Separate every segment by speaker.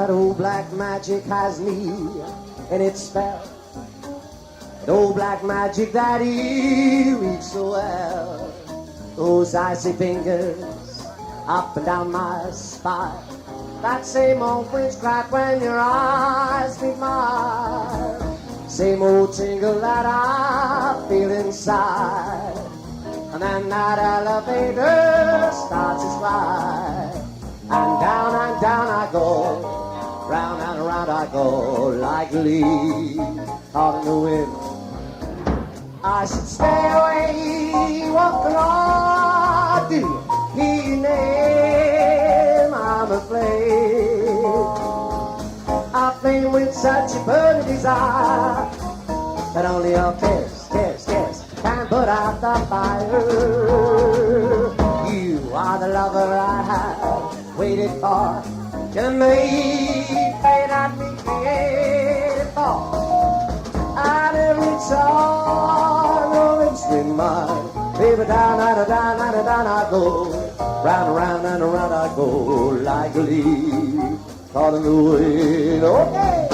Speaker 1: that old black magic has me in its spell. That old black magic that he reads so well. Those icy fingers up and down my spine. That same old witchcraft when your eyes meet mine. Same old tingle that I feel inside. And then that elevator starts its ride. And down I go, round and around I go, like a leaf out in the wind. I should stay away, walking on, do he name, I'm afraid. I flame with such a burning desire that only your kiss can put out the fire. You are the lover I have waited for. You're the maid that me created for. And every song, oh, it's in mine. Baby, down I go. Round and round and around I go. Like a leaf caught in the wind. Okay.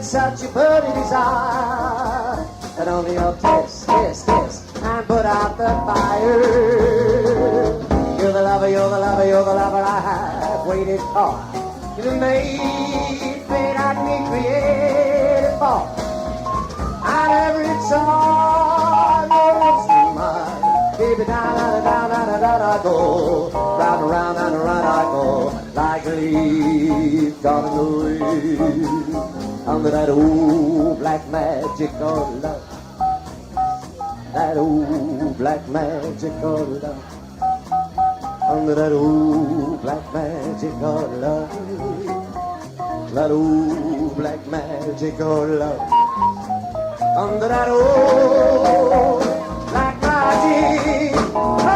Speaker 1: Such a burning desire that only your kiss can put out the fire. You're the lover I have waited for. You're the maid that me created for. And every song is mine. Baby, down I go. Round and round and around I go. Like a leaf gone in the wind. Under that old black magic of love. That old black magic of love. Under that old black magic of love. That old black magic of love. Under that old black magic of love.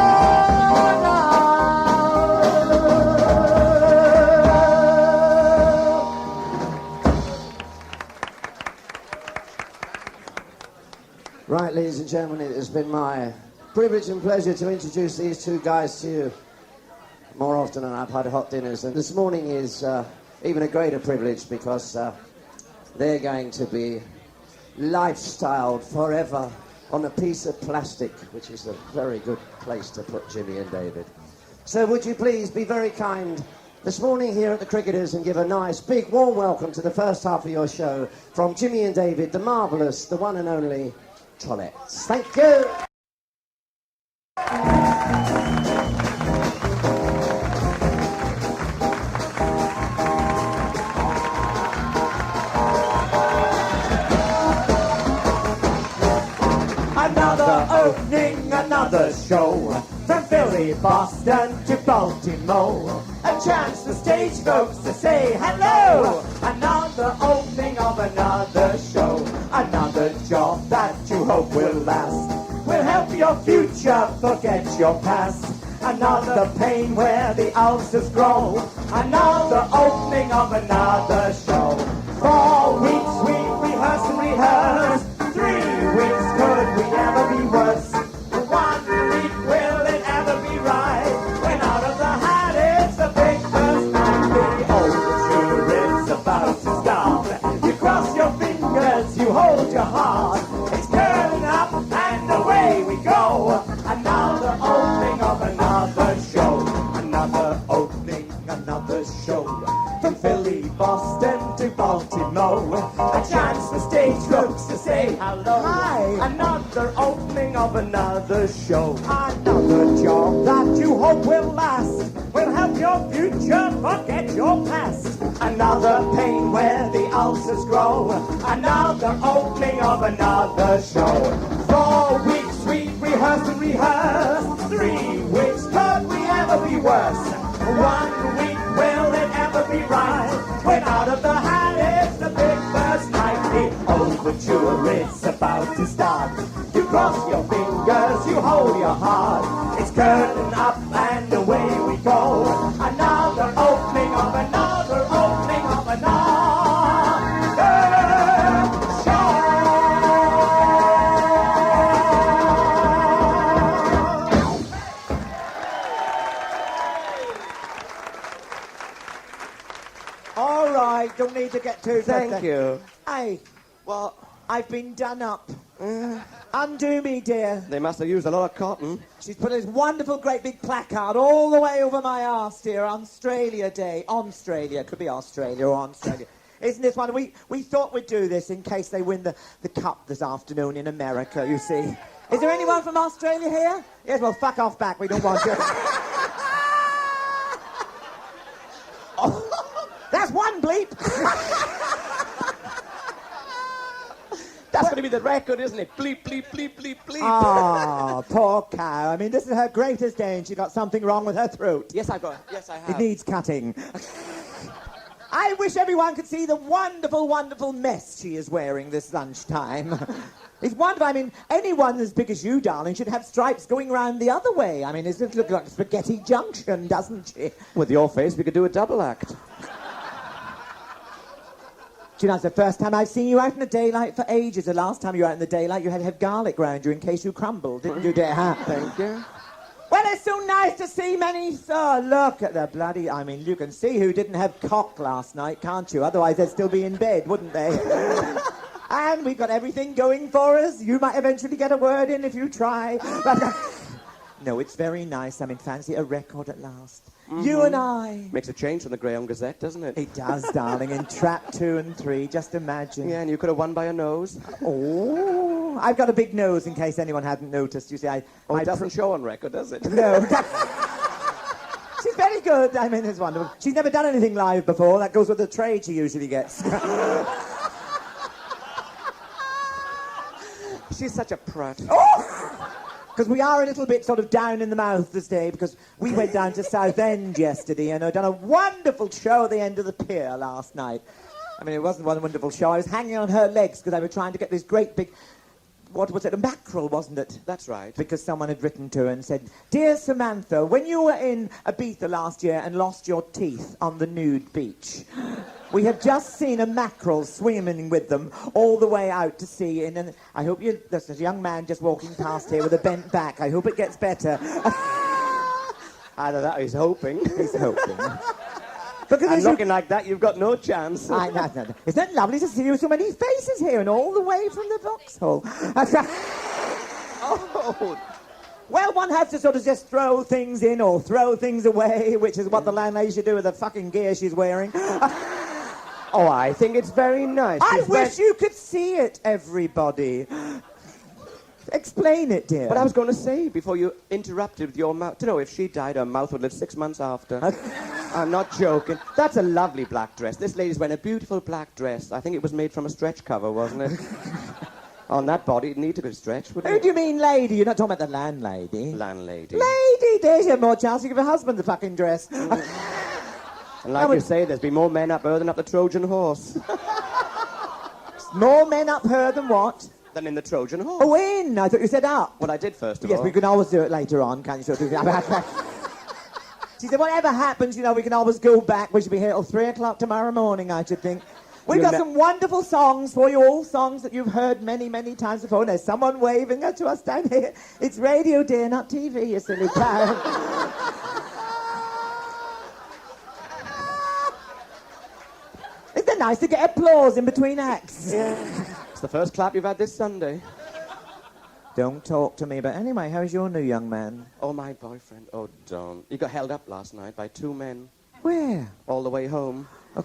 Speaker 1: Right, ladies and gentlemen, it has been my privilege and pleasure to introduce these two guys to you more often than I've had hot dinners. And this morning is even a greater privilege because they're going to be lifestyled forever on a piece of plastic, which is a very good place to put Jimmy and David. So would you please be very kind this morning here at the Cricketers and give a nice, big, warm welcome to the first half of your show from Jimmy and David, the marvellous, the one and only Trollettes. Thank you.
Speaker 2: Another opening, another show. From Philly, Boston to Baltimore. A chance for stage folks to say hello. Another opening of another show. Another job that you hope will last. Will help your future forget your past. Another pain where the ulcers grow. Another opening of another show. 4 weeks we rehearse and rehearse. 3 weeks, could we ever be worse? 1 week, will it ever be right? When out of the hat it's the big first night. The overture is about to start. You cross your fingers, you hold your heart. It's curling up and away we go. Another opening of another show. Another opening, another show. From Philly, Boston to Baltimore. A chance for stage folks to say hello. Hi. Another opening of another show. Another job that you hope will last. Will help your future forget your past. Another pain where the ulcers grow. Another opening of another show. 4 weeks we rehearse and rehearse. 3 weeks, could we ever be worse? 1 week, will it ever be right? When out of the hand it's the big first night. The overture is about to start. You cross your fingers, you hold your heart. It's curtain up and away we go. Another opening of another opening of another show.
Speaker 3: All right, don't need to get too...
Speaker 1: Thank you.
Speaker 3: Hey,
Speaker 1: Well,
Speaker 3: I've been done up. Undo me, dear.
Speaker 1: they must have used a lot of cotton.
Speaker 3: She's put this wonderful, great big placard all the way over my arse, dear. Australia Day. Australia. Could be Australia or Australia. Isn't this one? We thought we'd do this in case they win the cup this afternoon in America, you see. Is there anyone from Australia here? Yes, well, fuck off back. We don't want you. Oh, that's one bleep.
Speaker 1: That's going to be the record, isn't it? Bleep, bleep, bleep, bleep, bleep.
Speaker 3: Oh, poor cow. I mean, this is her greatest day and she got something wrong with her throat.
Speaker 1: Yes, I have.
Speaker 3: It needs cutting. I wish everyone could see the wonderful, wonderful mess she is wearing this lunchtime. It's wonderful. I mean, anyone as big as you, darling, should have stripes going round the other way. I mean, it looks like Spaghetti Junction, doesn't she?
Speaker 1: With your face, we could do a double act.
Speaker 3: Do you know, it's the first time I've seen you out in the daylight for ages. The last time you were out in the daylight, you had to have garlic round you in case you crumbled, didn't you, dear? Huh?
Speaker 1: Thank you.
Speaker 3: Well, it's so nice to see many... Oh, look at the bloody... I mean, you can see who didn't have cock last night, can't you? Otherwise, they'd still be in bed, wouldn't they? And we've got everything going for us. You might eventually get a word in if you try. But, no, it's very nice. I mean, fancy a record at last. Mm-hmm. You and I.
Speaker 1: Makes a change from the Graham Gazette, doesn't it?
Speaker 3: It does, darling. In trap 2 and 3, just imagine.
Speaker 1: Yeah, and you could have won by a nose.
Speaker 3: Oh, I've got a big nose in case anyone hadn't noticed. You see, it
Speaker 1: doesn't show on record, does it?
Speaker 3: No. She's very good. I mean, it's wonderful. She's never done anything live before. That goes with the trade she usually gets.
Speaker 1: She's such a prat.
Speaker 3: Oh! Because we are a little bit sort of down in the mouth this day because we went down to Southend yesterday and I'd done a wonderful show at the end of the pier last night. I mean, it wasn't one wonderful show. I was hanging on her legs because I was trying to get this great big... What was it? A mackerel, wasn't it?
Speaker 1: That's right.
Speaker 3: Because someone had written to her and said, "Dear Samantha, when you were in Ibiza last year and lost your teeth on the nude beach, we have just seen a mackerel swimming with them all the way out to sea. And I hope you... There's a young man just walking past here with a bent back. I hope it gets better."
Speaker 1: Either that or he's hoping.
Speaker 3: He's hoping.
Speaker 1: And looking like that, you've got no chance.
Speaker 3: No. Isn't it lovely to see you so many faces here and all the way from the Vauxhall?
Speaker 1: Oh.
Speaker 3: Well, one has to sort of just throw things in or throw things away, which is what the landlady should do with the fucking gear she's wearing.
Speaker 1: Oh, I think it's very nice.
Speaker 3: I wish you could see it, everybody. Explain it, dear.
Speaker 1: But I was going to say, before you interrupted with your mouth, you know, if she died, her mouth would live 6 months after. I'm not joking. That's a lovely black dress. This lady's wearing a beautiful black dress. I think it was made from a stretch cover, wasn't it? On that body, it'd need to be stretched, wouldn't
Speaker 3: Who
Speaker 1: it?
Speaker 3: do you mean, lady? You're not talking about the landlady.
Speaker 1: Landlady.
Speaker 3: Lady, there's your more chance to give her husband the fucking dress.
Speaker 1: And like you say, there's been more men up her than up the Trojan horse.
Speaker 3: More men up her than what?
Speaker 1: Than in the Trojan horse.
Speaker 3: Oh, in! I thought you said up.
Speaker 1: Well, I did first of
Speaker 3: Yes,
Speaker 1: all.
Speaker 3: we can always do it later on, can't you? Sort of. She said, whatever happens, you know, we can always go back. We should be here till 3 o'clock tomorrow morning, I should think. We've got some wonderful songs for you, all songs that you've heard many, many times before. And there's someone waving to us down here. It's radio, dear, not TV, you silly cow. Isn't it nice to get applause in between acts?
Speaker 1: Yeah. It's the first clap you've had this Sunday.
Speaker 3: Don't talk to me, but anyway, how's your new young man?
Speaker 1: Oh, my boyfriend. Oh, don't. He got held up last night by 2 men.
Speaker 3: Where?
Speaker 1: All the way home.
Speaker 3: Oh.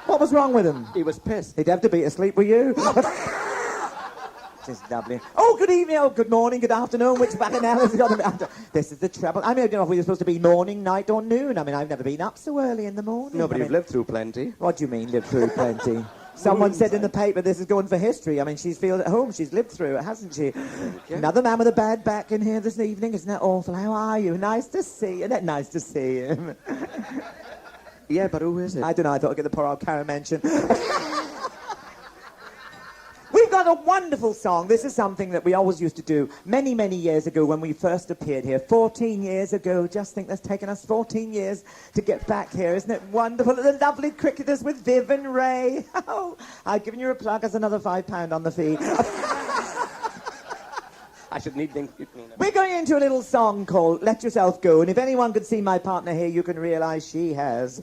Speaker 3: What was wrong with him?
Speaker 1: He was pissed.
Speaker 3: He'd have to be asleep with you. Just lovely. Oh, good evening, oh, good morning, good afternoon, which fucking hell has got to be? This is the trouble. I mean, I don't know if we're supposed to be morning, night, or noon. I mean, I've never been up so early in the morning.
Speaker 1: No, but
Speaker 3: I
Speaker 1: you've
Speaker 3: mean,
Speaker 1: lived through plenty.
Speaker 3: What do you mean, lived through plenty? Someone said in the paper this is going for history. I mean, she's feels at home. She's lived through it, hasn't she? Another man with a bad back in here this evening. Isn't that awful? How are you? Nice to see you. Isn't that nice to see him?
Speaker 1: Yeah, but who is it?
Speaker 3: I don't know. I thought I'd get the poor old Karen mention. We've got a wonderful song. This is something that we always used to do many, many years ago when we first appeared here. 14 years ago. Just think that's taken us 14 years to get back here. Isn't it wonderful? The lovely cricketers with Viv and Ray. Oh, I've given you a plug as another £5 on the fee.
Speaker 1: I should need...
Speaker 3: We're going into a little song called Let Yourself Go. And if anyone could see my partner here, you can realise she has.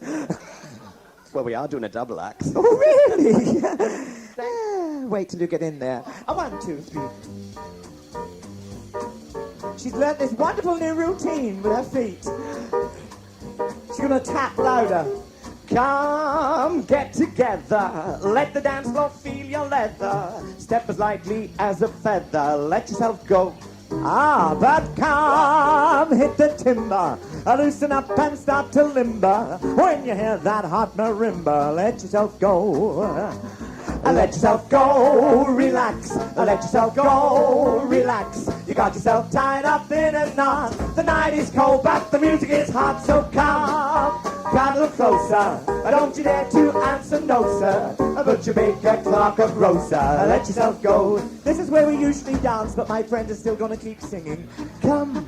Speaker 1: Well, we are doing a double act.
Speaker 3: Oh, really? Wait till you get in there. 1, 2, 3. She's learnt this wonderful new routine with her feet. She's going to tap louder.
Speaker 1: Come, get together. Let the dance floor feel your leather. Step as lightly as a feather. Let yourself go.
Speaker 3: Ah, but come, hit the timber. Loosen up and start to limber. When you hear that hot marimba, let yourself go. Let yourself go, relax. Let yourself go, relax. You got yourself tied up in a knot. The night is cold, but the music is hot. So come a little closer. Don't you dare to answer no, sir. But you make a clock a grocer. Let yourself go. This is where we usually dance, but my friend is still going to keep singing. Come,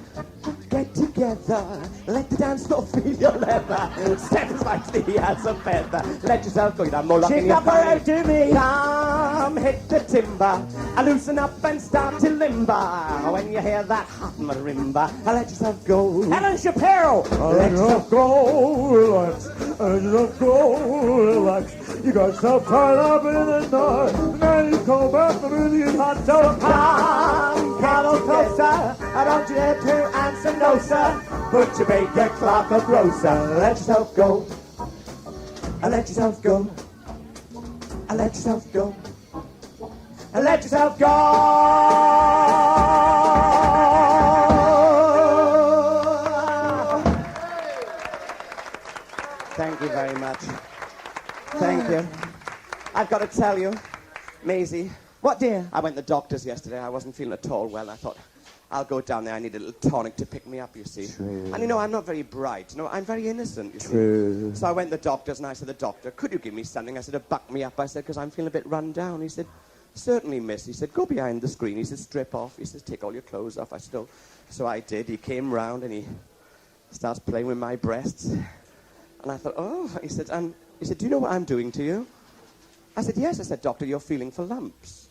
Speaker 3: get together. Let the dance floor feel your leather. Step as lightly as a feather. Let yourself go. You have more luck in your life. To me. Come, hit the timber. Loosen up and start to limber. When you hear that hot marimba, let yourself go. Helen Shapiro. Let yourself go. Relax. Let yourself go. Relax. You got yourself tied up in the night. Now you call back the music is hot. So come a little closer. Don't you dare to answer no, sir. Put your bacon clock a grocer. Let yourself go. Let yourself go. Let yourself go. Let yourself go.
Speaker 1: Thank you very much. Thank you. I've got to tell you, Maisie.
Speaker 3: What, dear?
Speaker 1: I went to the doctor's yesterday. I wasn't feeling at all well. I thought, I'll go down there. I need a little tonic to pick me up, you see.
Speaker 3: True.
Speaker 1: And, you know, I'm not very bright. You know, I'm very innocent, you
Speaker 3: True.
Speaker 1: see. So I went to the doctor's, and I said to the doctor, could you give me something? I said, to buck me up. I said, because I'm feeling a bit run down. He said, certainly, miss. He said, go behind the screen. He said, strip off. He says, take all your clothes off. I said, oh. So I did. He came round, and he starts playing with my breasts. And I thought, oh. He said, do you know what I'm doing to you? I said, yes. I said, doctor, you're feeling for lumps.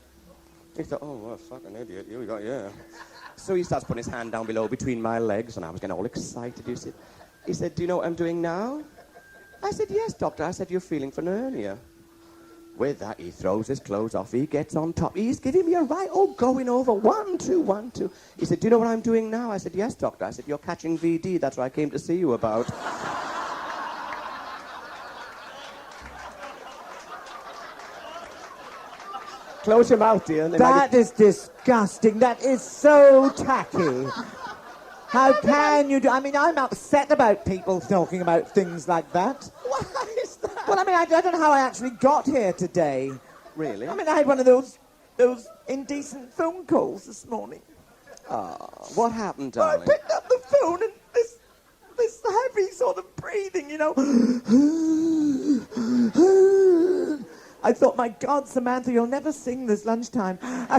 Speaker 1: He thought, oh, what a fucking idiot. You got, yeah. So he starts putting his hand down below between my legs, and I was getting all excited, you see. He said, do you know what I'm doing now? I said, yes, doctor. I said, you're feeling for an hernia. With that, he throws his clothes off. He gets on top. He's giving me a right old going over. 1, 2, 1, 2. He said, do you know what I'm doing now? I said, yes, doctor. I said, you're catching VD. That's what I came to see you about. Close your mouth, dear.
Speaker 3: That is disgusting. That is so tacky. How can you do... I mean, I'm upset about people talking about things like that.
Speaker 1: Why is that?
Speaker 3: Well, I mean, I don't know how I actually got here today.
Speaker 1: Really?
Speaker 3: I mean, I had one of those indecent phone calls this morning.
Speaker 1: Oh, what happened,
Speaker 3: Well, I
Speaker 1: darling?
Speaker 3: picked up the phone and this heavy sort of breathing, you know. I thought, my God, Samantha, you'll never sing this lunchtime. And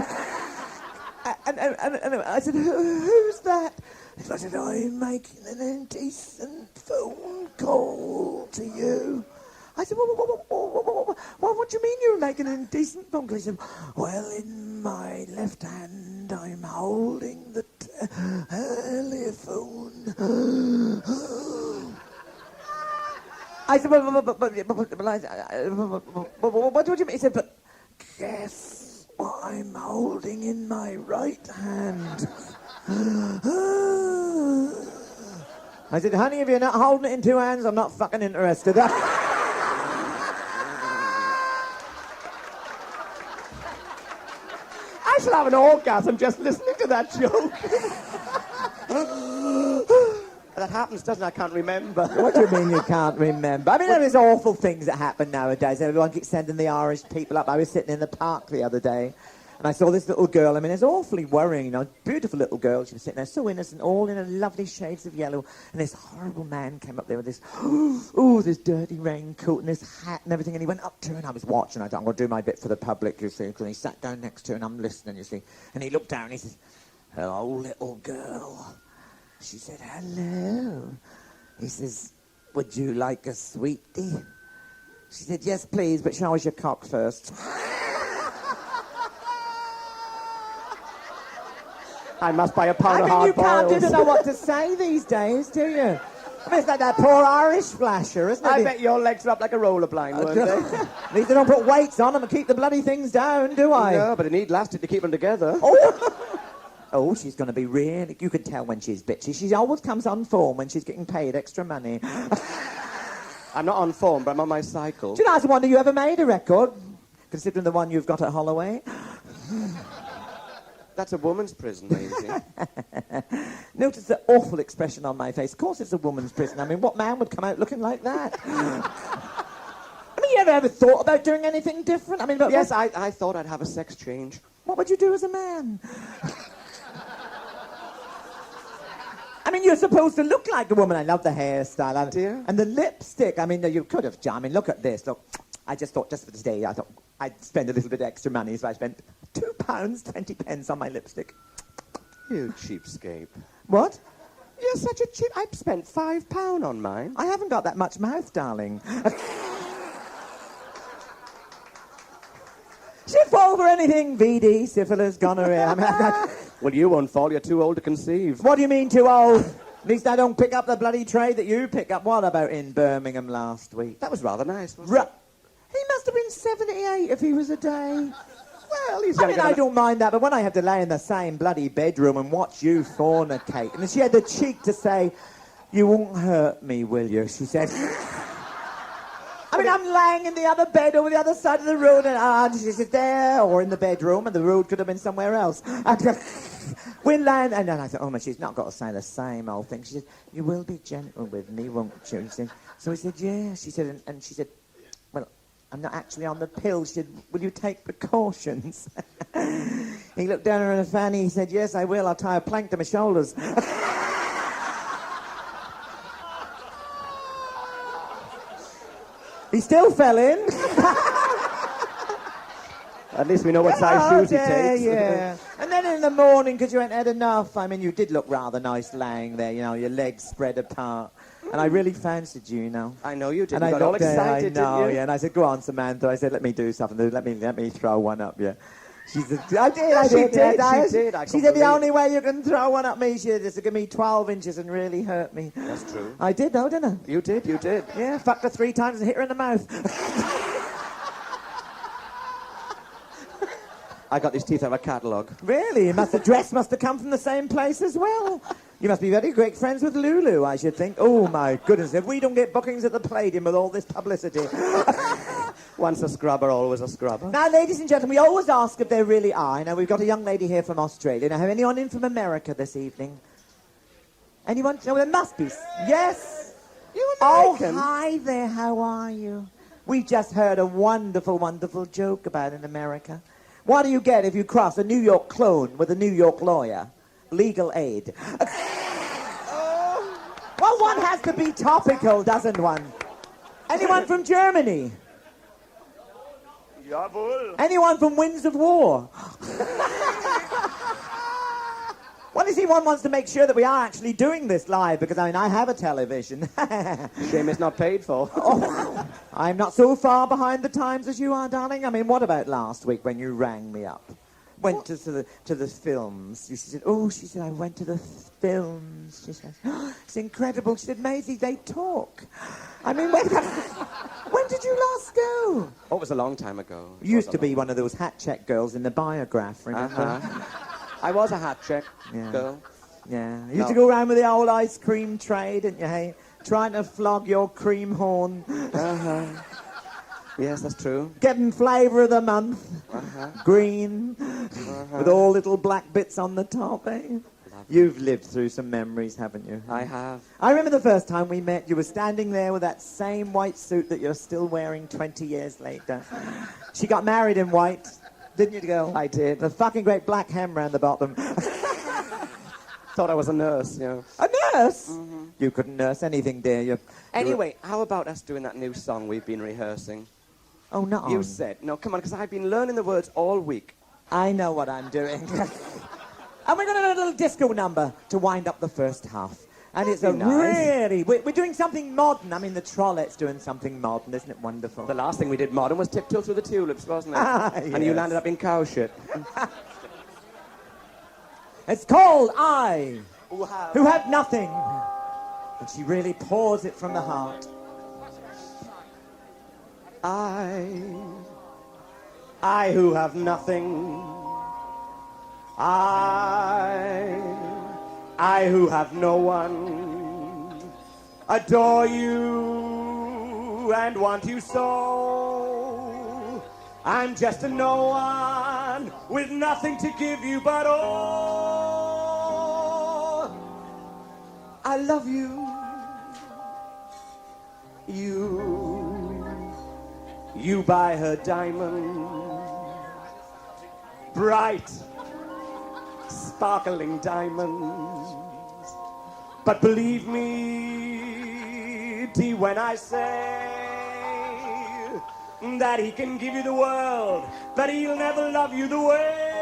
Speaker 3: I said, who's that? I said, I'm making an indecent phone call to you. I said, what do you mean you're making an indecent phone call? He said, well, in my left hand, I'm holding the telephone. I said, what do you mean? He said, but guess what I'm holding in my right hand? I said, honey, if you're not holding it in 2 hands, I'm not fucking interested. I
Speaker 2: shall have an orgasm just listening to that joke. That happens, doesn't it? I can't remember.
Speaker 3: What do you mean you can't remember? I mean, there's awful things that happen nowadays. Everyone keeps sending the Irish people up. I was sitting in the park the other day, and I saw this little girl. I mean, it's awfully worrying, you know. Beautiful little girl. She was sitting there, so innocent, all in a lovely shades of yellow. And this horrible man came up there with this, this dirty raincoat and this hat and everything. And he went up to her, and I was watching. I thought, I'm going to do my bit for the public, you see. And he sat down next to her, and I'm listening, you see. And he looked down, and he says, "Hello, little girl." She said, "Hello." He says, "Would you like a sweetie?" She said, "Yes, please, but show us your cock first."
Speaker 2: I must buy a pound of
Speaker 3: I mean, you
Speaker 2: hard boils.
Speaker 3: can't know what to say these days, do you? I mean, it's like that poor Irish flasher, isn't it?
Speaker 2: I bet your legs are up like a roller blind, weren't they?
Speaker 3: At least they don't put weights on them and keep the bloody things down, do I?
Speaker 2: No, but it need elastic to keep them together.
Speaker 3: Oh, she's going to be really... You can tell when she's bitchy. She always comes on form when she's getting paid extra money.
Speaker 2: I'm not on form, but I'm on my cycle.
Speaker 3: Do you know, I was wondering, you ever made a record? Considering the one you've got at Holloway?
Speaker 2: That's a woman's prison, Maisie.
Speaker 3: Notice the awful expression on my face. Of course it's a woman's prison. I mean, what man would come out looking like that? I mean, you ever thought about doing anything different? I mean,
Speaker 2: Yes, I thought I'd have a sex change.
Speaker 3: What would you do as a man? I mean, you're supposed to look like a woman. I love the hairstyle.
Speaker 2: Dear.
Speaker 3: And the lipstick. I mean, you could have... I mean, look at this. Look, I just thought, just for today, I thought I'd spend a little bit extra money, so I spent £2.20 on my lipstick.
Speaker 2: You cheapskate.
Speaker 3: What?
Speaker 2: You're such a cheap... I've spent £5 on mine.
Speaker 3: I haven't got that much mouth, darling. She'd fall for anything. VD, syphilis, gonorrhea. I mean,
Speaker 2: Well, you won't fall. You're too old to conceive.
Speaker 3: what do you mean too old? At least I don't pick up the bloody trade that you pick up. What about in Birmingham last week?
Speaker 2: That was rather nice, wasn't it?
Speaker 3: He must have been 78 if he was a day.
Speaker 2: Well, he's
Speaker 3: I
Speaker 2: going
Speaker 3: mean, I don't mind that, but when I have to lay in the same bloody bedroom and watch you fornicate, and she had the cheek to say, "You won't hurt me, will you?" She said. I mean, I'm laying in the other bed over the other side of the road, and she said, "There," or in the bedroom, and the road could have been somewhere else. We're laying, and then I thought, "Oh, man, she's not got to say the same old thing." She said, "You will be gentle with me, won't you?" She said, so he said, "Yeah." She said, and she said, "Well, I'm not actually on the pill." She said, "Will you take precautions?" He looked down at her in a fanny. He said, "Yes, I will. I'll tie a plank to my shoulders." He still fell in.
Speaker 2: At least we know what size shoes he takes.
Speaker 3: Yeah. And then in the morning, because you hadn't had enough, I mean, you did look rather nice laying there, you know, your legs spread apart. And I really fancied you, you know.
Speaker 2: I know you did.
Speaker 3: And
Speaker 2: You
Speaker 3: I
Speaker 2: got all
Speaker 3: looked there,
Speaker 2: excited,
Speaker 3: I know,
Speaker 2: didn't you?
Speaker 3: yeah. And I said, "Go on, Samantha." I said, "Let me do something. Let me throw one up, yeah." She said,
Speaker 2: She
Speaker 3: I
Speaker 2: did,
Speaker 3: did.
Speaker 2: I
Speaker 3: She said,
Speaker 2: couldn't
Speaker 3: "The
Speaker 2: believe
Speaker 3: only way you can throw one at me," she said, "is to give me 12 inches and really hurt me."
Speaker 2: That's true.
Speaker 3: I did, though, didn't I?
Speaker 2: You did.
Speaker 3: Yeah, fucked her 3 times and hit her in the mouth.
Speaker 2: I got these teeth out of a catalogue.
Speaker 3: Really? The dress must have come from the same place as well. You must be very great friends with Lulu, I should think. Oh, my goodness. If we don't get bookings at the Palladium with all this publicity.
Speaker 2: Once a scrubber, always a scrubber.
Speaker 3: Now, ladies and gentlemen, we always ask if there really are. Now, we've got a young lady here from Australia. Now, have anyone in from America this evening? Anyone? No, there must be. Yes?
Speaker 2: You
Speaker 3: Oh,
Speaker 2: American?
Speaker 3: hi there. How are you? We just heard a wonderful, wonderful joke about in America. What do you get if you cross a New York clone with a New York lawyer? Legal aid. Well, one has to be topical, doesn't one? Anyone from Germany?
Speaker 2: Jawohl.
Speaker 3: Anyone from Winds of War? Well, you see, one wants to make sure that we are actually doing this live, because, I mean, I have a television.
Speaker 2: Shame it's not paid for.
Speaker 3: Oh, I'm not so far behind the times as you are, darling. I mean, what about last week when you rang me up? Went to the films. She said, I went to the films. She said, "Oh, it's incredible." She said, "Maisie, they talk." I mean, when did you last go?
Speaker 2: Oh, it was a long time ago.
Speaker 3: You used to be one of those hat check girls in the Biograph, remember?
Speaker 2: Uh-huh. I was a hat check girl.
Speaker 3: Yeah. You used to go around with the old ice cream tray, didn't you, hey? Trying to flog your cream horn.
Speaker 2: Uh-huh. Yes, that's true.
Speaker 3: Give them flavour of the month. Green. With all little black bits on the top, eh? You've lived through some memories, haven't you?
Speaker 2: I have.
Speaker 3: I remember the first time we met, you were standing there with that same white suit that you're still wearing 20 years later. She got married in white, didn't you, girl?
Speaker 2: I did.
Speaker 3: The fucking great black hem round the bottom.
Speaker 2: Thought I was a nurse, you know.
Speaker 3: A nurse? Mm-hmm. You couldn't nurse anything, dear.
Speaker 2: Anyway, how about us doing that new song we've been rehearsing?
Speaker 3: Oh, no.
Speaker 2: You said. No, come on, because I've been learning the words all week.
Speaker 3: I know what I'm doing. And we're going to do a little disco number to wind up the first half. And it's a really... We're doing something modern. I mean, the Trollettes doing something modern. Isn't it wonderful?
Speaker 2: The last thing we did modern was Tiptoe Through the Tulips, wasn't it?
Speaker 3: Yes.
Speaker 2: And you landed up in cow shit.
Speaker 3: It's called I, who have nothing. And she really pours it from the heart.
Speaker 2: I who have nothing. I who have no one, adore you and want you so. I'm just a no one with nothing to give you but all. I love you. You buy her diamond, bright, sparkling diamonds. But believe me, Dee, when I say that he can give you the world, but he'll never love you the way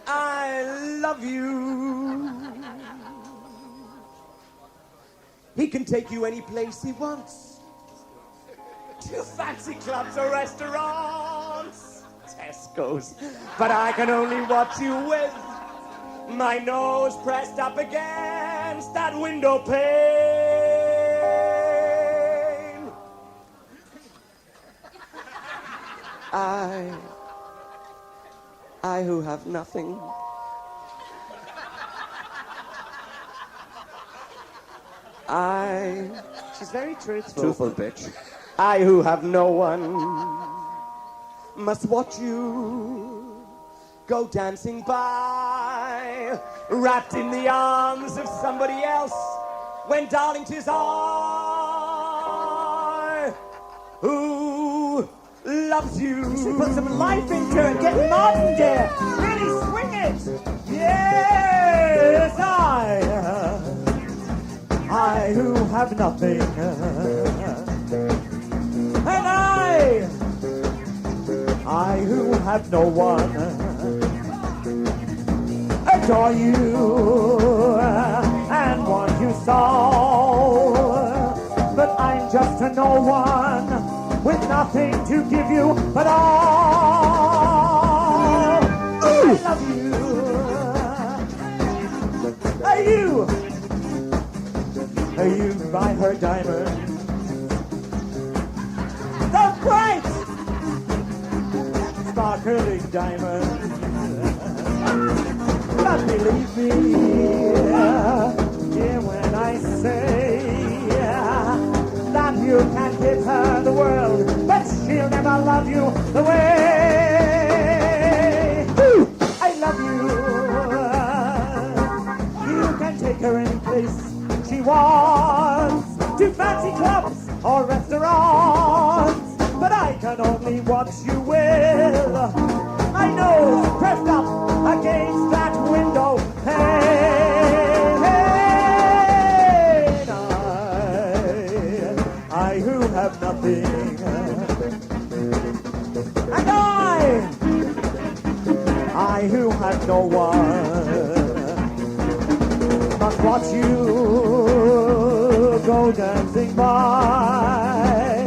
Speaker 2: I love you. He can take you any place he wants, to fancy clubs or restaurants, Tesco's. But I can only watch you with my nose pressed up against that window pane. I who have nothing.
Speaker 3: She's very truthful.
Speaker 2: Truthful bitch. I who have no one must watch you go dancing by, wrapped in the arms of somebody else, when darling 'tis I who loves you.
Speaker 3: You should put some life into it. Get modern, dear. Really swing it. Yes, I who have nothing, and I who have no one, adore you and want you so. But I'm just a no one with nothing to give you but all. I love you. You buy her diamonds, the bright, sparkling diamonds. But believe me, yeah, when I say that you can give her the world, but she'll never love you the way I love you. You can take her any place she wants, to fancy clubs or restaurants, but I can only watch you with my nose pressed up against that window pane. I who have nothing, and I who have no one, must watch you go dancing by,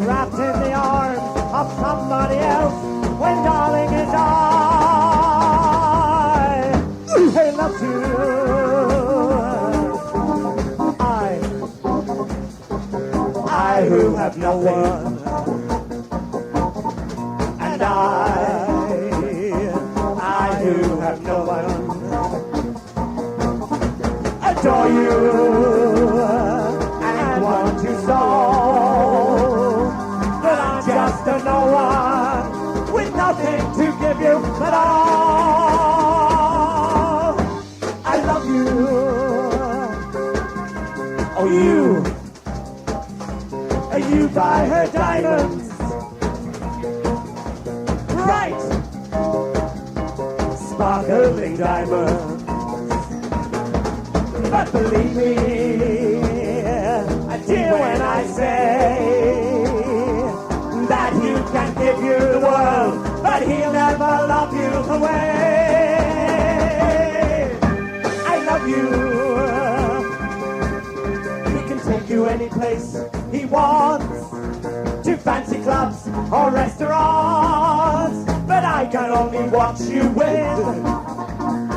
Speaker 3: wrapped in the arms of somebody else, when darling is I love you. I who have no one, and I who have no one, adore you and want you so.
Speaker 2: nothing to give you but all. I love you. Oh, you buy her diamonds. Right. Sparkling diamonds. But believe me, dear, when I say that you can give you the world, but he'll never love you the way I love you. He can take you any place he wants, to fancy clubs or restaurants, but I can only watch you with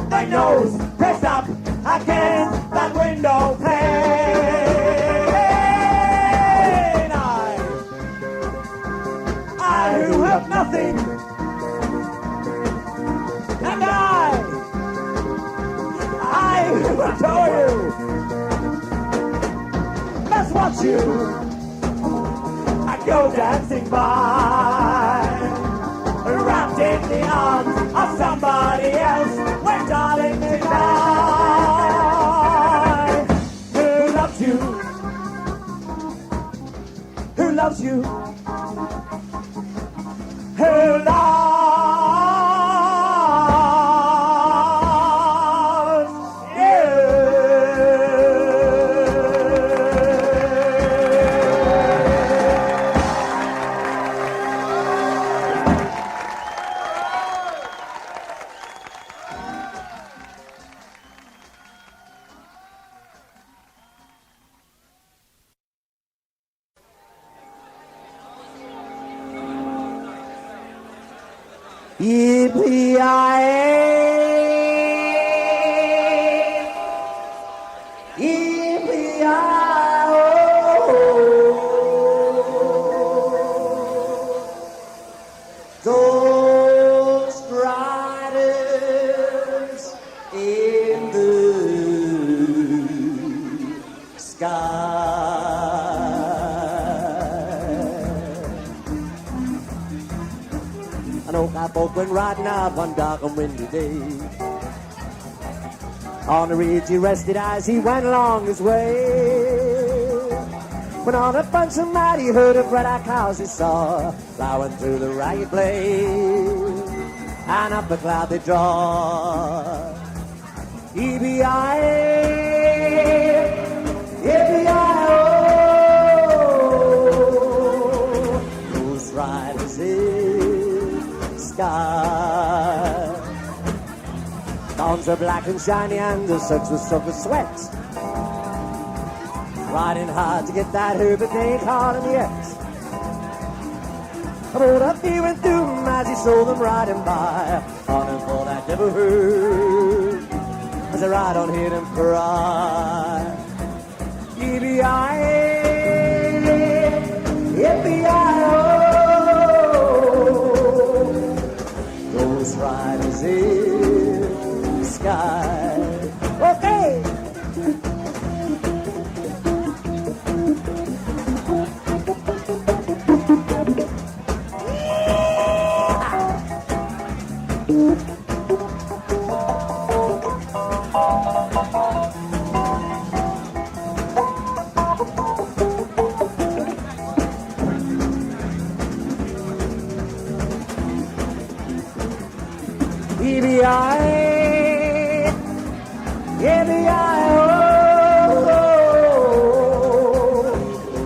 Speaker 2: my nose pressed up against that window pane. I who have nothing, and I who adore you, must watch you. I go dancing by, wrapped in the arms of somebody else, when darling tonight. Who loves you? Who loves you? Who loves you?
Speaker 1: Yippee-yi-yi, yippee-yi-oh. Ghost riders in the sky. An old cowboy went riding out one dark and windy day. On the ridge he rested as he went along his way. When on a bunch of night he heard a red-eyed cows he saw plowing through the ragged blade, and up the cloud they draw. EBI, yippee-yi-oh, Ghost riders in the sky. Dawns are black and shiny and the suds will suffer sweat, riding hard to get that herb that ain't hard and yet. But up he went through them as he saw them riding by, on him for that never heard, as I ride on hear them cry. EBI, yippee-yi-oh, Ghost riders in the sky. Okay.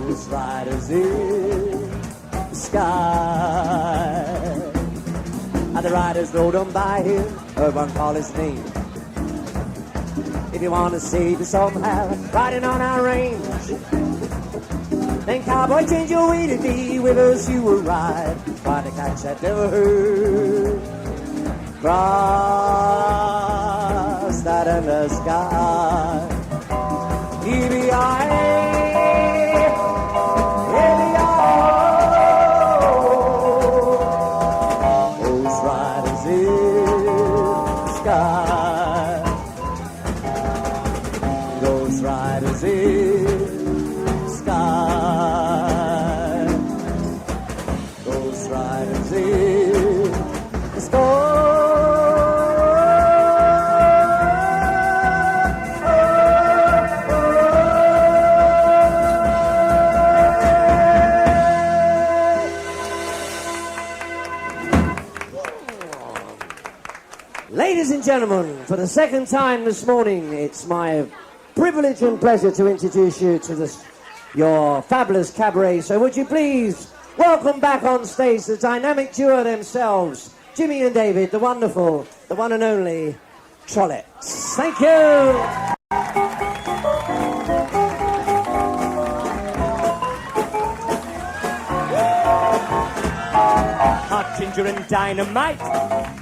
Speaker 1: Ghost riders in the sky. And the riders rode on by him, heard one call his name. If you want to save you somehow, riding on our range, then cowboy, change your way to be with us you will ride, try to catch that never heard. Cross that in the sky. EBI, Ghost riders in the sky. Ghost riders in the sky. Ghost riders in Ladies and gentlemen, for the second time this morning, it's my privilege and pleasure to introduce you to your fabulous cabaret. So would you please welcome back on stage the dynamic duo themselves, Jimmy and David, the wonderful, the one and only Trollettes. Thank you.
Speaker 2: Hot ginger and dynamite,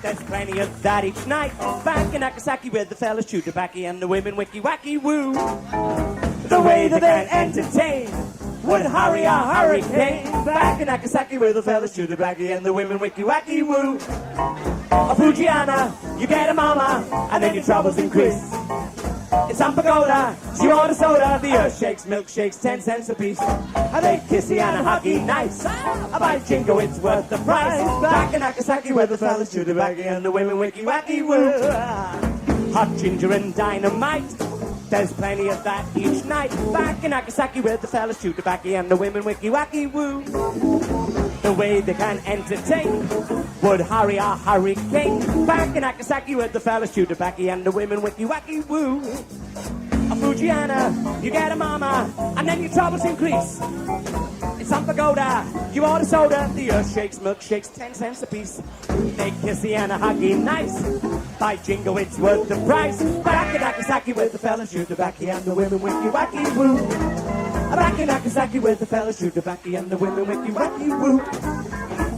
Speaker 2: there's plenty of that each night. Back in Nagasaki where the fellas chew tobacco and the women wicky wacky woo. The way that they entertain would hurry a hurricane. Back in Nagasaki where the fellas chew tobacco and the women wicky wacky woo. A Fujiana, you get a mama, and then your troubles increase. It's some pagoda, she want a soda, the earth shakes, milkshakes, 10 cents a piece. Are they kissy and a huggy nice? I buy jingo, it's worth the price. Back in Nagasaki where the fellas chew tobacco and the women wicky wacky woo. Hot ginger and dynamite, there's plenty of that each night. Back in Nagasaki where the fellas chew tobacco and the women wicky wacky woo. The way they can entertain would hurry a hurricane. Back in Nagasaki where the fellas chew tobacco and the women wicky wacky woo. A Fujiana, you get a mama, and then your troubles increase. It's some pagoda, you order soda, the earth shakes, milkshakes, 10 cents a piece. They kissy and a huggy nice. By jingo, it's worth the price. Back in Nagasaki where the fellas chew tobacco and the women wicky wacky woo. Back in Nagasaki where the fellas chew tobacco and the women wicky wacky woo.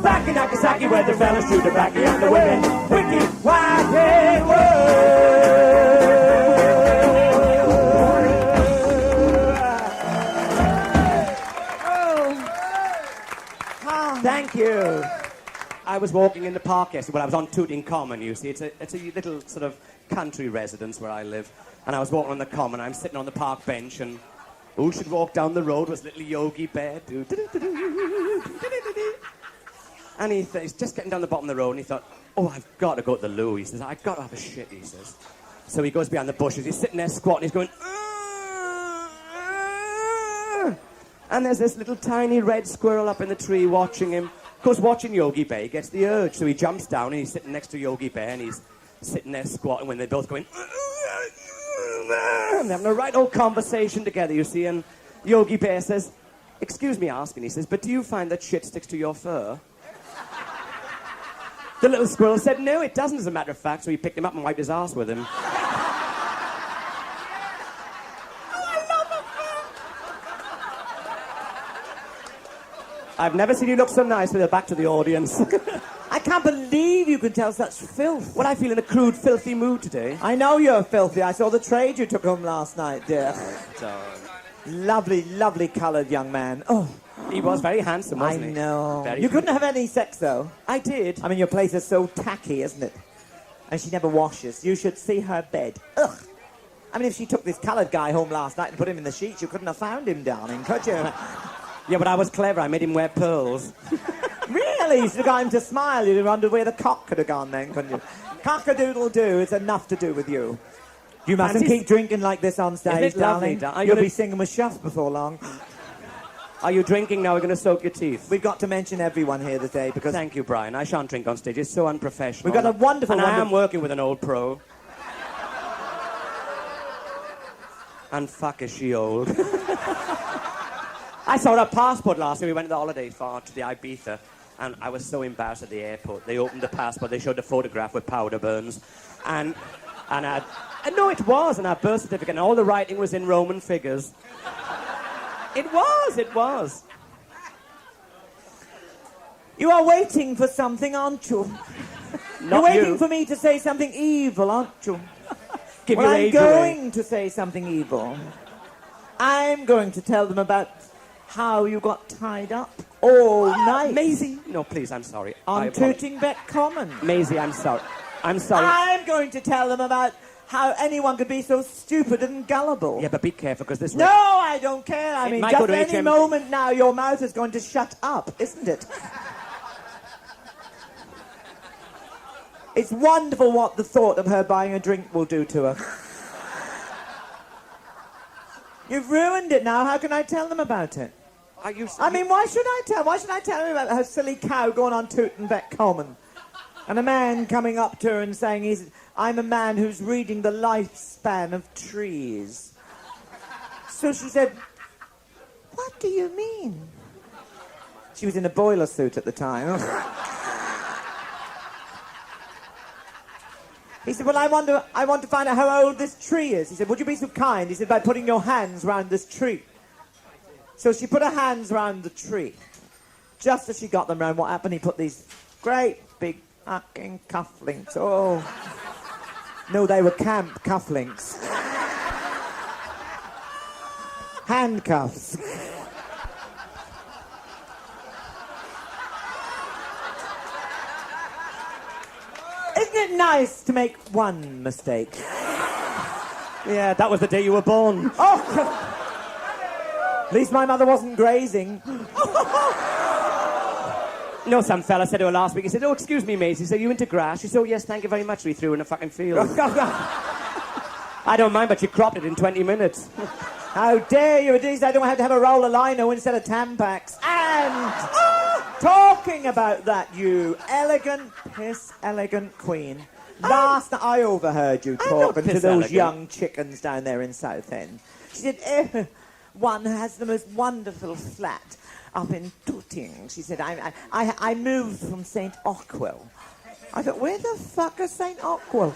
Speaker 2: Back in Nagasaki where the fellas chew tobacco and the women wicky wacky woo. Thank you. I was walking in the park yesterday. Well, I was on Tooting Common, you see. It's a little sort of country residence where I live. And I was walking on the common. I'm sitting on the park bench, and who should walk down the road was little Yogi Bear. And he's just getting down the bottom of the road, and he thought, oh, I've got to go to the loo. He says, I've got to have a shit, he says. So he goes behind the bushes. He's sitting there squatting. He's going, and there's this little tiny red squirrel up in the tree watching him. Of course, watching Yogi Bear, he gets the urge. So he jumps down and he's sitting next to Yogi Bear and he's sitting there squatting when they're both going, and they're having a right old conversation together, you see. And Yogi Bear says, excuse me asking, he says, but do you find that shit sticks to your fur? The little squirrel said, no, it doesn't, as a matter of fact. So he picked him up and wiped his ass with him. I've never seen you look so nice with your back to the audience.
Speaker 3: I can't believe you can tell such filth.
Speaker 2: Well, I feel in a crude, filthy mood today.
Speaker 3: I know you're filthy. I saw the trade you took home last night, dear. Lovely, lovely coloured young man. Oh,
Speaker 2: he was very handsome, wasn't he?
Speaker 3: I know.
Speaker 2: Very
Speaker 3: you couldn't have any sex, though.
Speaker 2: I did.
Speaker 3: I mean, your place is so tacky, isn't it? And she never washes. You should see her bed. Ugh. I mean, if she took this coloured guy home last night and put him in the sheets, you couldn't have found him, darling, could you?
Speaker 2: Yeah, but I was clever. I made him wear pearls.
Speaker 3: Really? You should have got him to smile. You'd have wondered where the cock could have gone then, couldn't you? Cock-a-doodle-doo is enough to do with you. You mustn't keep drinking like this on stage, darling. You'll be singing with Shuffs before long.
Speaker 2: Are you drinking now? We're going to soak your teeth.
Speaker 3: We've got to mention everyone here today because...
Speaker 2: Thank you, Brian. I shan't drink on stage. It's so unprofessional.
Speaker 3: We've got a wonderful...
Speaker 2: And I am working with an old pro. And fuck is she old. I saw her passport last year. We went on the holiday to the Ibiza, and I was so embarrassed at the airport. They opened the passport. They showed the photograph with powder burns, and no, it was, and our birth certificate, and all the writing was in Roman figures. It was.
Speaker 3: You are waiting for something, aren't you? You're waiting for me to say something evil, aren't you?
Speaker 2: Well,
Speaker 3: I'm going to say something evil. I'm going to tell them about how you got tied up all night.
Speaker 2: Maisie. No, please, I'm sorry.
Speaker 3: On Tooting Common.
Speaker 2: Maisie, I'm sorry. I'm sorry.
Speaker 3: I'm going to tell them about how anyone could be so stupid and gullible.
Speaker 2: Yeah, but be careful, because this...
Speaker 3: No, I don't care. I mean, just any
Speaker 2: HM...
Speaker 3: moment now, your mouth is going to shut up, isn't it? It's wonderful what the thought of her buying a drink will do to her. You've ruined it now. How can I tell them about it?
Speaker 2: I mean,
Speaker 3: why should I tell them about her silly cow going on Tooting Common? And a man coming up to her and saying, I'm a man who's reading the lifespan of trees. So she said, what do you mean? She was in a boiler suit at the time. He said, well, I want to find out how old this tree is. He said, would you be so kind? He said, by putting your hands round this tree. So she put her hands round the tree. Just as she got them round, what happened? He put these great big fucking cufflinks. Oh. No, they were camp cufflinks. Handcuffs. Isn't it nice to make one mistake?
Speaker 2: Yeah, that was the day you were born.
Speaker 3: Oh! At least my mother wasn't grazing.
Speaker 2: You know, some fella said to her last week, he said, oh, excuse me, mate. He said, you into grass? She said, oh, yes, thank you very much. We threw in a fucking field. I don't mind, but you cropped it in 20 minutes.
Speaker 3: How dare you? At least I don't have to have a roll of lino instead of Tampax. And talking about that, you elegant, piss-elegant queen. Last night I overheard you talking to those young chickens down there in Southend. She said, one has the most wonderful flat up in Tooting. She said, I moved from St. Ockwell. I thought, where the fuck is St. Ockwell?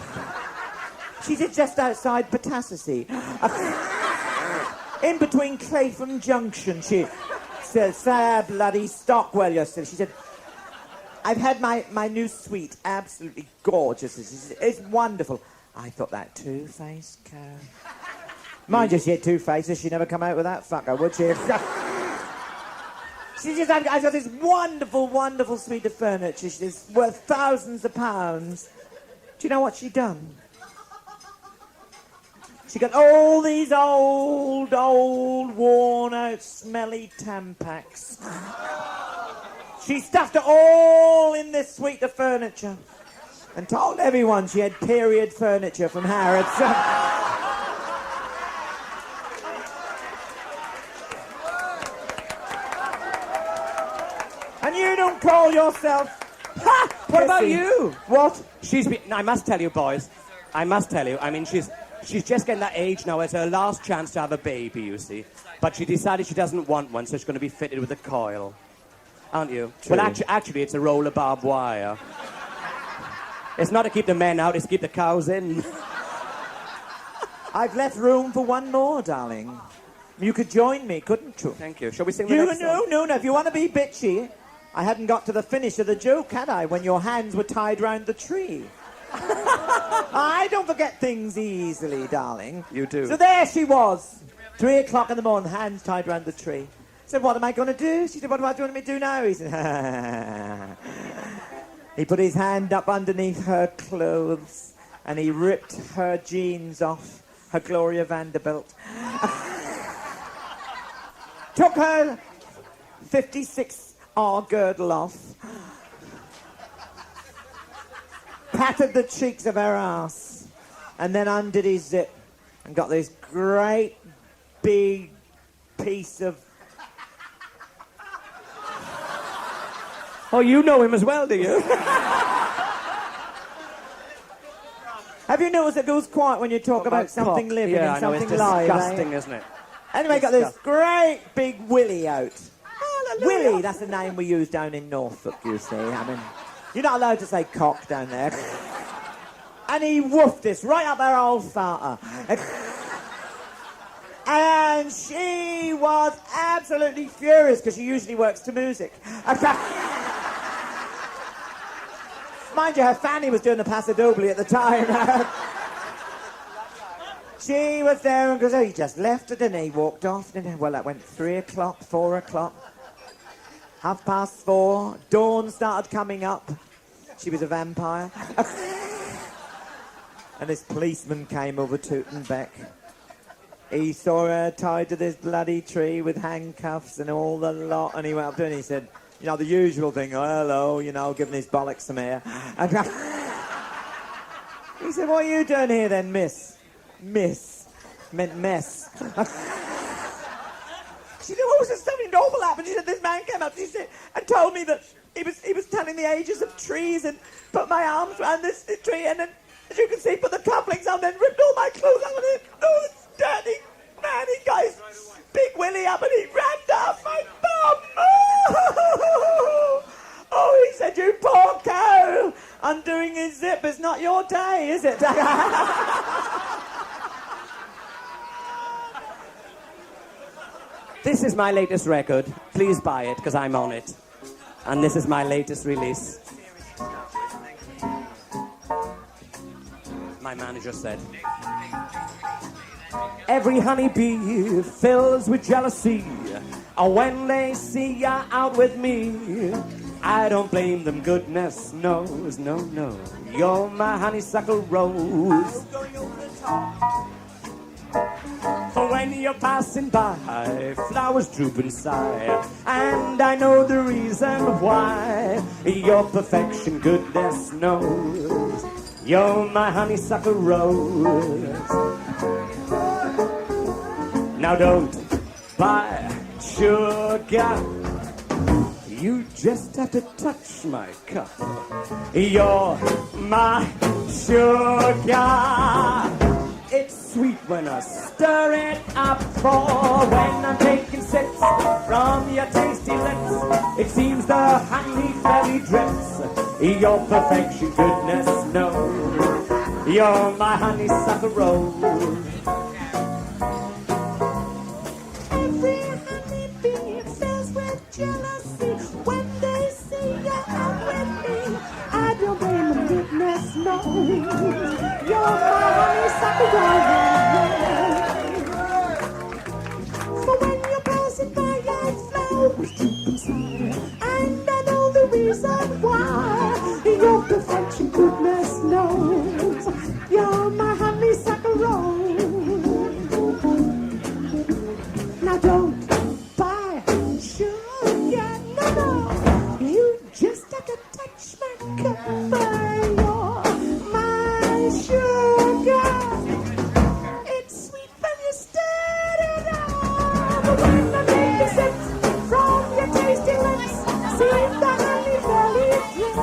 Speaker 3: She said, just outside Petassey. In between Clapham Junction, she said, bloody Stockwell yesterday. She said, I've had my new suite, absolutely gorgeous. She said, it's wonderful. I thought that two-faced cow. Mind you, she had two faces. She'd never come out with that fucker, would she? She says, I've got this wonderful, wonderful suite of furniture. She says, worth thousands of pounds. Do you know what she done? She got all these old, worn-out, smelly Tampax. She stuffed it all in this suite of furniture and told everyone she had period furniture from Harrods. And you don't call yourself... Ha!
Speaker 2: What about you?
Speaker 3: What?
Speaker 2: I must tell you, boys. I must tell you. I mean, she's just getting that age now. It's her last chance to have a baby, you see. But she decided she doesn't want one, so she's going to be fitted with a coil. Aren't you?
Speaker 3: True.
Speaker 2: Well, actually, it's a roll of barbed wire. It's not to keep the men out, it's to keep the cows in.
Speaker 3: I've left room for one more, darling. You could join me, couldn't you?
Speaker 2: Thank you. Shall we sing the next song?
Speaker 3: No. If you want to be bitchy, I hadn't got to the finish of the joke, had I, when your hands were tied round the tree? I don't forget things easily, darling.
Speaker 2: You do.
Speaker 3: So there she was, 3 o'clock in the morning, hands tied round the tree. I said, what am I going to do? She said, what do you want me to do now? He said, He put his hand up underneath her clothes and he ripped her jeans off, her Gloria Vanderbilt. Took her 56R girdle off. Patted the cheeks of her ass. And then undid his zip and got this great big piece of...
Speaker 2: Oh, you know him as well, do you?
Speaker 3: Have you noticed it goes quiet when you talk about something living and something live?
Speaker 2: Yeah, I know, it's disgusting, isn't it?
Speaker 3: Anyway, got this great big willy out. Willy, that's the name we use down in Norfolk, you see. I mean, you're not allowed to say cock down there. And he woofed this right up her old farter. And she was absolutely furious because she usually works to music. Mind you, her fanny was doing the Paso Doble at the time. She was there and goes, oh, he just left it and he walked off. Well, that went 3 o'clock, 4 o'clock, 4:30. Dawn started coming up. She was a vampire. And this policeman came over Tooting Beck. He saw her tied to this bloody tree with handcuffs and all the lot. And he went up to her and he said, you know, the usual thing, oh, hello, you know, giving his bollocks some air. And he said, what are you doing here then, miss? Miss. Meant mess. She said, oh, was there something awful happened? She said, this man came up, she said, and told me that He was telling the ages of trees and put my arms around this tree and then, as you can see, put the couplings on, then ripped all my clothes off and then, oh, this dirty man, he got his big willy up and he ran down my bum. Oh, he said, you poor cow, undoing his zip is not your day, is it?
Speaker 1: This is my latest record. Please buy it, because I'm on it. And this is my latest release. My manager said, every honeybee fills with jealousy when they see ya out with me. I don't blame them, goodness knows, no, no. You're my honeysuckle rose. For when you're passing by, flowers droop and sigh, and I know the reason why. Your perfection, goodness knows. You're my honeysuckle rose. Now don't buy sugar. You just have to touch my cup. You're my sugar. It's sweet when I stir it up, for when I'm taking sips from your tasty lips, it seems the honey fairly drips. Your perfection, goodness knows. You're my honeysuckle rose.
Speaker 2: Every honeybee fills with jealousy when they see you out with me. I don't blame them, goodness knows. You're my honeysuckle rose. For when you're passing by, your flowers droop inside, and I know the reason why. Your perfection, goodness knows. You're my honeysuckle rose. Now don't buy sugar, no. You just have to touch my cup. You're my sugar. It's sweet when you stir it up. When I take a sip from your tasty lips, see the honey belly drip.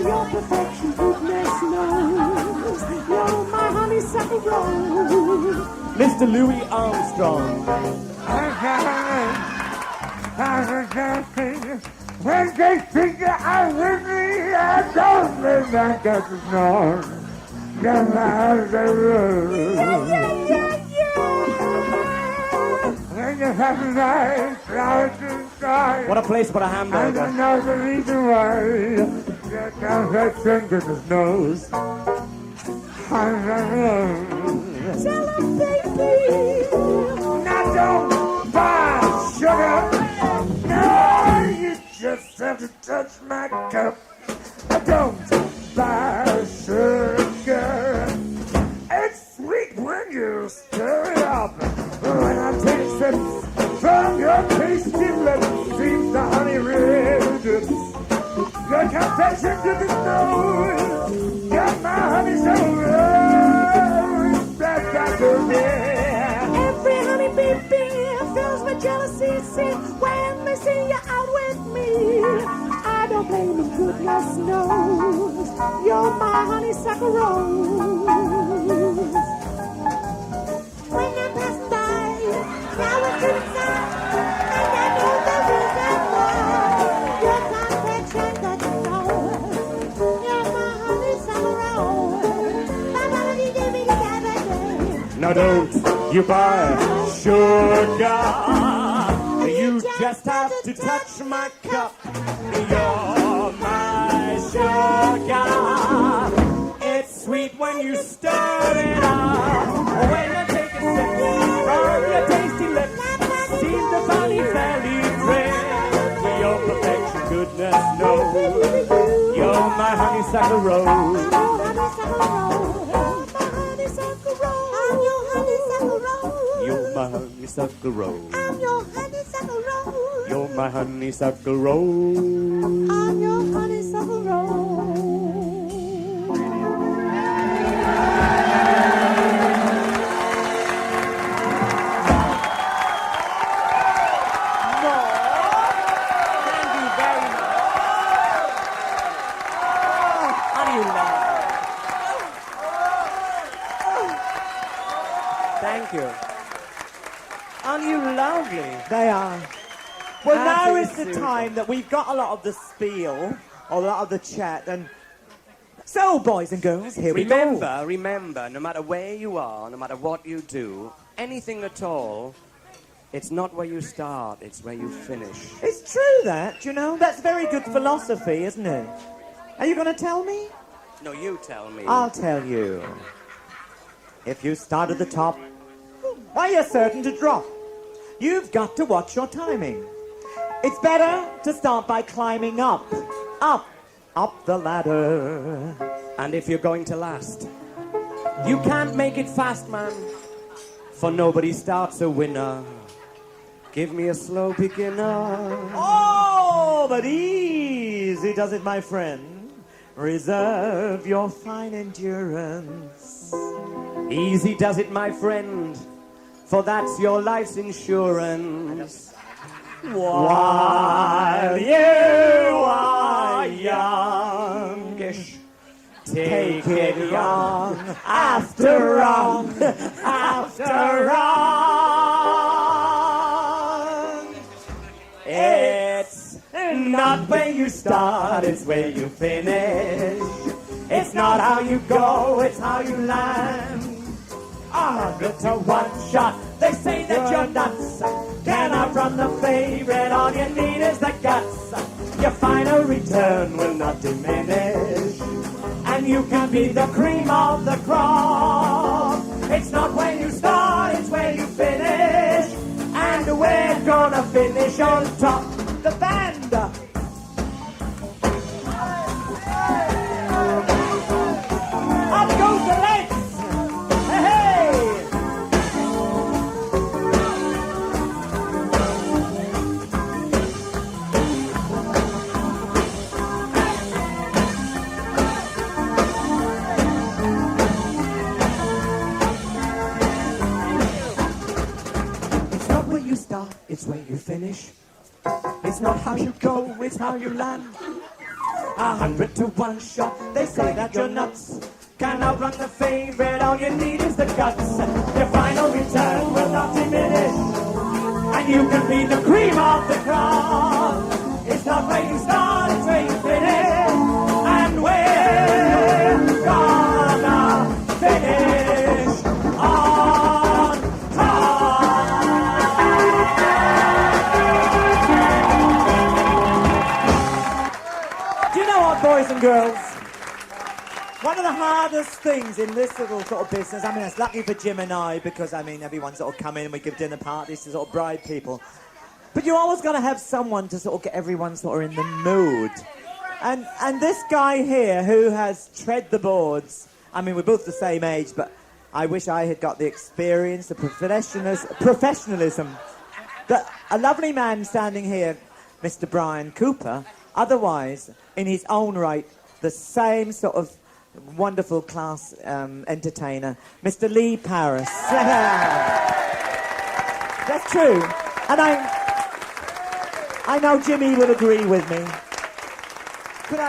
Speaker 2: Your perfection, goodness knows. You're my honeysuckle rose.
Speaker 1: Mr. Louis Armstrong.
Speaker 2: When they think I'm with me, I don't live like that's known. When you have a nice flowers inside,
Speaker 1: What a place for a
Speaker 2: I don't
Speaker 1: hamburger.
Speaker 2: know the reason why. That down that finger nose. Tell him, baby. Now don't buy sugar. No, you just have to touch my cup. Don't buy sugar. It's sweet when you stir it up. When I take sips from your tasty lips, seems the honey really drips. Your confession to the nose. Got my honeysuckle rose. That's got to be. Every honeybee fills with jealousy. See when they see you out with me. I don't blame them, goodness knows. You're my honeysuckle rose. When I'm passing by, flowers to the side, and I know the reason why. Your confection doesn't know. You're my honeysuckle rose. My melody gave me the cabaret.
Speaker 1: Now don't you buy sugar. You just have to touch my cup. You're my sugar. It's sweet when you stir it up. When I take a sip from your tasty lips, seems the funny valley drip. Your perfection, goodness knows. You're my honeysuckle rose. You're my honeysuckle rose.
Speaker 2: I'm your honeysuckle rose.
Speaker 1: You're my honeysuckle rose.
Speaker 2: I'm your honeysuckle rose.
Speaker 1: Thank you very much.
Speaker 2: you lovely? Thank you. Aren't you lovely?
Speaker 3: They are. Well, now
Speaker 2: Happy
Speaker 3: is the
Speaker 2: super.
Speaker 3: time that we've got a lot of the spiel, or a lot of the chat, and so, boys and girls, here we go.
Speaker 2: Remember, no matter where you are, no matter what you do, anything at all, it's not where you start, it's where you finish.
Speaker 3: It's true that, you know, that's very good philosophy, isn't it? Are you going to tell me?
Speaker 2: No, you tell me.
Speaker 3: I'll tell you. If you start at the top, why you're certain to drop. You've got to watch your timing. It's better to start by climbing up the ladder.
Speaker 2: And if you're going to last, you can't make it fast, man, for nobody starts a winner. Give me a slow beginner.
Speaker 3: Oh, but easy does it, my friend. Reserve your fine endurance.
Speaker 2: Easy does it, my friend, for that's your life's insurance.
Speaker 3: While you are youngish, take it young after wrong, after wrong. It's not where you start, it's where you finish. It's not how you go, it's how you land. 100 to 1 shot, they say that you're nuts. Can outrun the favorite, all you need is the guts. Your final return will not diminish, and you can be the cream of the crop. It's not where you start, it's where you finish, and we're gonna finish on top. The band! Up goes the legs! Hey, hey! It's not where you start, it's where you finish. It's not how you go, it's how you land. 100 to 1 shot, they say that you're nuts. Can outrun the favorite, all you need is the guts. Your final return will not diminish, and you can be the cream of the crop. It's not where you start, it's where you finish, and we're gonna finish on top. Do you know what, boys and girls? One of the hardest things in this little sort of business, I mean, it's lucky for Jim and I, because, I mean, everyone's sort of come in and we give dinner parties to sort of bribe people. But you're always going to have someone to sort of get everyone sort of in the mood. And this guy here who has tread the boards, I mean, we're both the same age, but I wish I had got the experience, the professionalism. A lovely man standing here, Mr. Brian Cooper, otherwise, in his own right, the same sort of wonderful class entertainer, Mr. Lee Paris. That's true. And I know Jimmy will agree with me.
Speaker 2: Could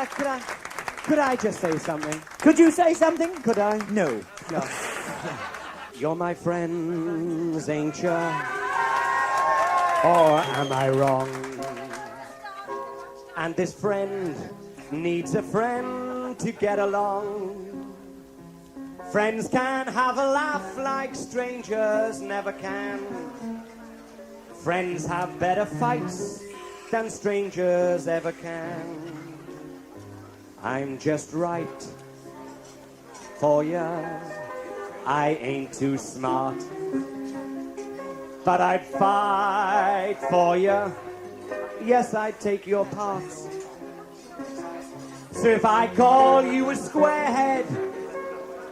Speaker 2: I just say something?
Speaker 3: Could you say something? Could I? No.
Speaker 2: No. You're my friends, ain't ya? Or am I wrong? And this friend needs a friend to get along. Friends can have a laugh like strangers never can. Friends have better fights than strangers ever can. I'm just right for ya. I ain't too smart, but I'd fight for ya. Yes, I'd take your part. So if I call you a squarehead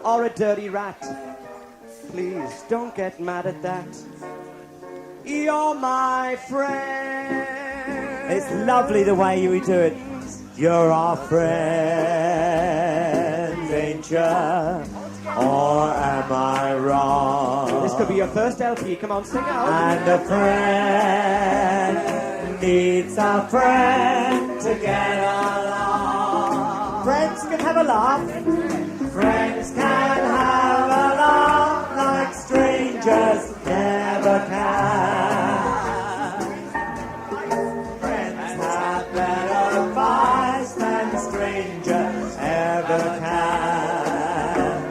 Speaker 2: or a dirty rat, please don't get mad at that. You're my friend.
Speaker 3: It's lovely the way you do it. You're our friend, ain't ya? Or am I wrong?
Speaker 2: This could be your first LP. Come on, sing out.
Speaker 3: And a friend needs a friend to get along. Friends
Speaker 2: can have a laugh. Friends can have a laugh like strangers never can. Friends have better advice than strangers ever can.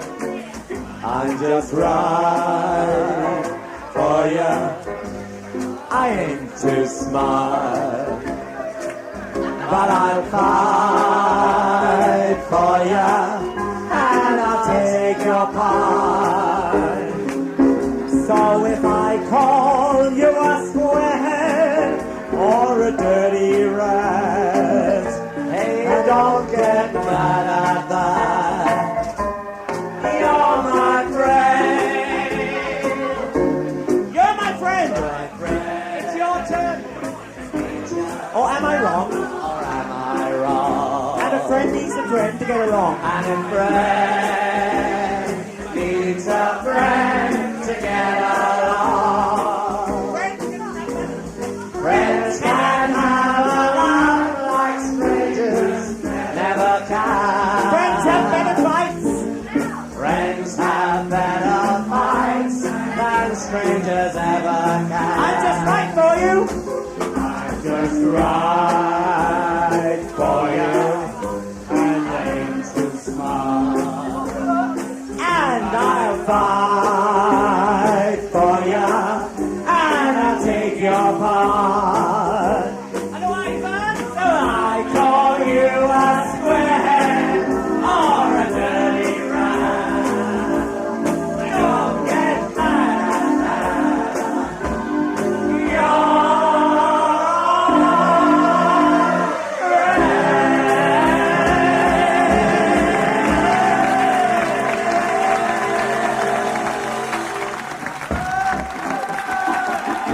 Speaker 2: I'm just right for you. I ain't too smart, but I'll fight for you, and I'll take your part. So if I call you a square or a dirty rat, hey, don't get mad at that. You're my friend. You're my friend. It's your turn. Or am I wrong?
Speaker 1: Or am I wrong?
Speaker 2: And a friend needs a friend to get along.
Speaker 1: And a friend needs a friend to get along. Friends can have a laugh like strangers never can.
Speaker 2: Friends have better fights.
Speaker 1: Friends have better fights than strangers ever can.
Speaker 2: I'm just right for you.
Speaker 1: Just right for you, and ain't too smart.
Speaker 2: And I'll fight for you, and I'll take your part. And why, man? So I call you a square or a dirty rat. Don't get mad at that. You're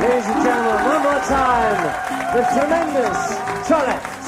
Speaker 1: Ladies and gentlemen, one more time, the tremendous Trollettes.